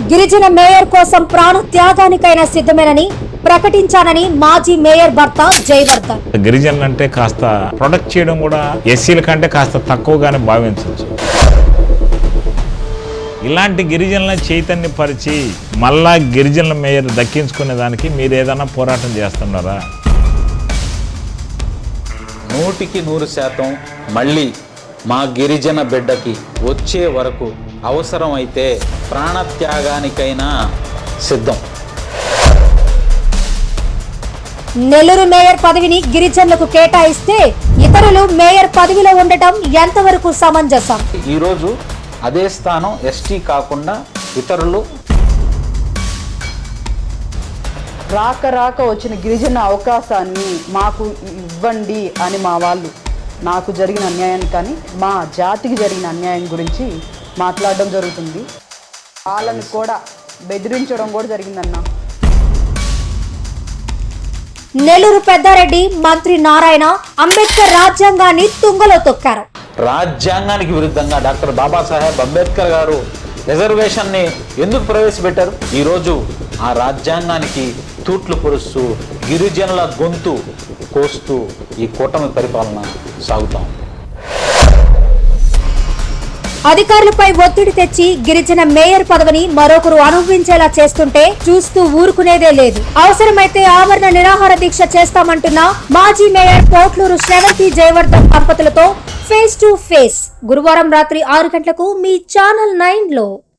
గిరిజన మేయర్ కోసం ప్రాణ త్యాగానికైనా సిద్ధమేనని ప్రకటించానని మాజీ మేయర్ భర్త జయవర్ధన్. గిరిజనులు అంటే కాస్త ప్రొటెక్ట్ చేయడం కూడా ఎస్సీల కంటే కాస్త తక్కువగానే భావించవచ్చు. ఇలాంటి గిరిజనులను చైతన్యపరిచి మళ్ళా గిరిజనుల మేయర్ దక్కించుకునే దానికి మీరు ఏదైనా పోరాటం చేస్తున్నారా? 100% మళ్ళీ మా గిరిజన బిడ్డకి వచ్చే వరకు అవసరమైతే ప్రాణత్యాగానికైనా సిద్ధం. నెల్లూరు మేయర్ పదవిని గిరిజనులకు కేటాయిస్తే ఇతరులు మేయర్ పదవిలో ఉండటం ఎంతవరకు సమంజసం? ఈరోజు అదే స్థానం ఎస్టీ కాకుండా ఇతరులు రాక వచ్చిన గిరిజన అవకాశాన్ని మాకు ఇవ్వండి అని మా వాళ్ళు నాకు జరిగిన అన్యాయాన్ని కానీ మా జాతికి జరిగిన అన్యాయం గురించి మాట్లాడడం జరుగుతుంది. వాళ్ళని కూడా బెదిరించడం కూడా జరిగిందన్న. నెల్లూరు పెద్దారెడ్డి మంత్రి నారాయణ అంబేద్కర్ రాజ్యాంగాన్ని తుంగలో తొక్కారు. రాజ్యాంగానికి విరుద్ధంగా డాక్టర్ బాబాసాహెబ్ అంబేద్కర్ గారు రిజర్వేషన్ని ఎందుకు ప్రవేశపెట్టారు? ఈరోజు ఆ రాజ్యాంగానికి తూట్లు పొరుస్తూ గిరిజనుల గొంతు కోస్తూ ఈ కూటమి పరిపాలన సాగుతాం. అధికారులపై ఒత్తిడి తెచ్చి గిరిజన మేయర్ పదవిని మరొకరు అనుభవించేలా చేస్తుంటే చూస్తూ ఊరుకునేదే లేదు. అవసరమైతే ఆమరణ నిరాహార దీక్ష చేస్తామంటున్న మాజీ మేయర్ పోట్లూరు శ్రవంతి జయవర్ధన్ దంపతులతో ఫేస్ టు ఫేస్ గురువారం రాత్రి 6 గంటలకు మీ ఛానల్ 9లో.